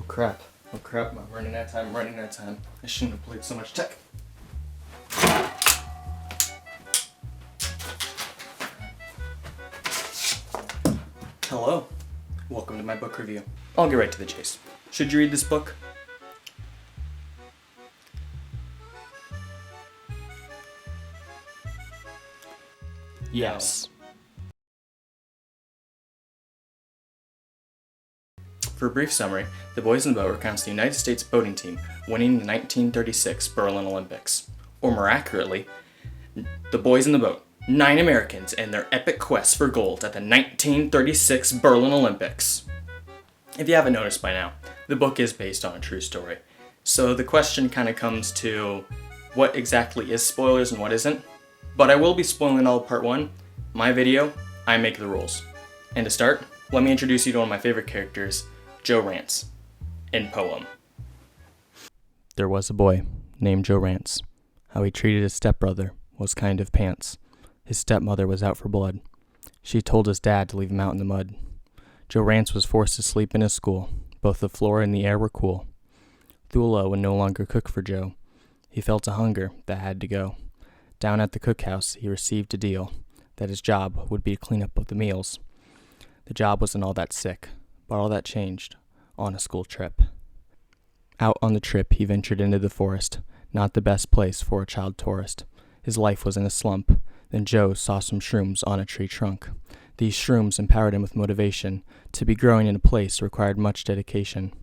crap. Oh crap, I'm running out of time. I shouldn't have played so much tech. Hello. Welcome to my book review. I'll get right to the chase. Should you read this book? Yes. For a brief summary, The Boys in the Boat recounts the United States boating team winning the 1936 Berlin Olympics. Or more accurately, The Boys in the Boat, 9 Americans and their epic quest for gold at the 1936 Berlin Olympics. If you haven't noticed by now, the book is based on a true story. So the question kind of comes to what exactly is spoilers and what isn't. But I will be spoiling all of part 1. My video, I make the rules. And to start, let me introduce you to one of my favorite characters, Joe Rance, in Poem. There was a boy named Joe Rance. How he treated his stepbrother was kind of pants. His stepmother was out for blood. She told his dad to leave him out in the mud. Joe Rance was forced to sleep in his school. Both the floor and the air were cool. Thula would no longer cook for Joe. He felt a hunger that had to go. Down at the cookhouse, he received a deal that his job would be to clean up the meals. The job wasn't all that sick, but all that changed on a school trip. Out on the trip, he ventured into the forest, not the best place for a child tourist. His life was in a slump. Then Joe saw some shrooms on a tree trunk. These shrooms empowered him with motivation. To be growing in a place required much dedication.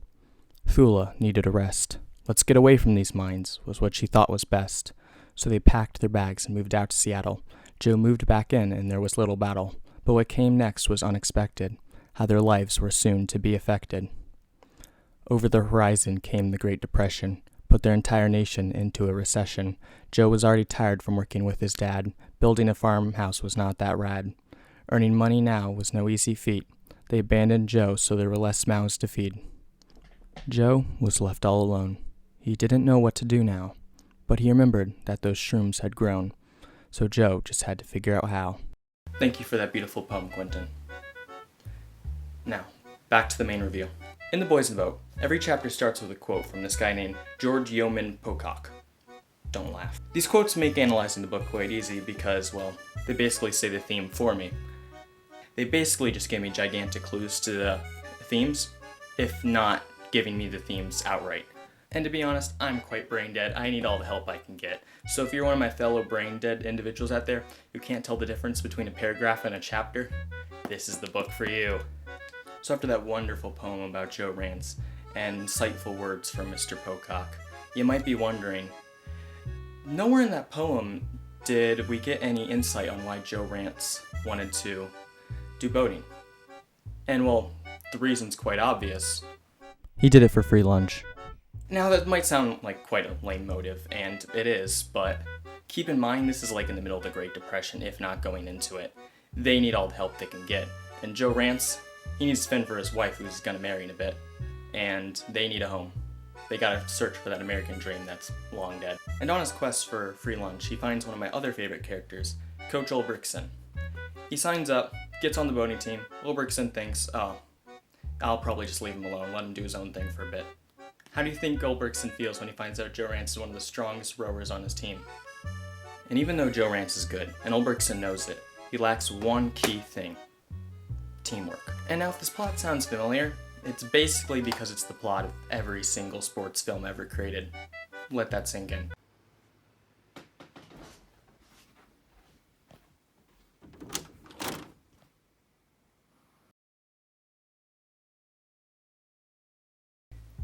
Thula needed a rest. Let's get away from these mines, was what she thought was best. So they packed their bags and moved out to Seattle. Joe moved back in, and there was little battle. But what came next was unexpected, how their lives were soon to be affected. Over the horizon came the Great Depression, put their entire nation into a recession. Joe was already tired from working with his dad. Building a farmhouse was not that rad. Earning money now was no easy feat. They abandoned Joe so there were less mouths to feed. Joe was left all alone. He didn't know what to do now, but he remembered that those shrooms had grown. So Joe just had to figure out how. Thank you for that beautiful poem, Quentin. Now, back to the main review. In The Boys in the Boat, every chapter starts with a quote from this guy named George Yeoman Pocock. Don't laugh. These quotes make analyzing the book quite easy because, well, they basically say the theme for me. They basically just give me gigantic clues to the themes, if not giving me the themes outright. And to be honest, I'm quite brain dead. I need all the help I can get. So if you're one of my fellow brain dead individuals out there who can't tell the difference between a paragraph and a chapter, this is the book for you. So after that wonderful poem about Joe Rance and insightful words from Mr. Pocock, you might be wondering, nowhere in that poem did we get any insight on why Joe Rance wanted to do boating. And well, the reason's quite obvious. He did it for free lunch. Now that might sound like quite a lame motive, and it is, but keep in mind this is like in the middle of the Great Depression, if not going into it. They need all the help they can get. And Joe Rance, he needs to fend for his wife, who's gonna marry in a bit, and they need a home. They gotta search for that American dream that's long dead. And on his quest for free lunch, he finds one of my other favorite characters, Coach Ulbrichtsen. He signs up, gets on the boating team. Ulbrichtsen thinks, oh, I'll probably just leave him alone, let him do his own thing for a bit. How do you think Ulbrichtsen feels when he finds out Joe Rance is one of the strongest rowers on his team? And even though Joe Rance is good, and Ulbrichtsen knows it, he lacks one key thing: teamwork. And now if this plot sounds familiar, it's basically because it's the plot of every single sports film ever created. Let that sink in.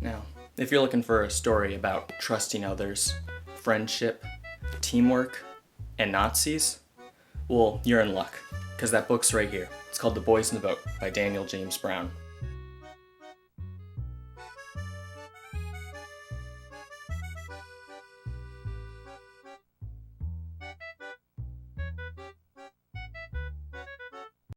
Now, if you're looking for a story about trusting others, friendship, teamwork, and Nazis, well, you're in luck, because that book's right here. It's called The Boys in the Boat by Daniel James Brown.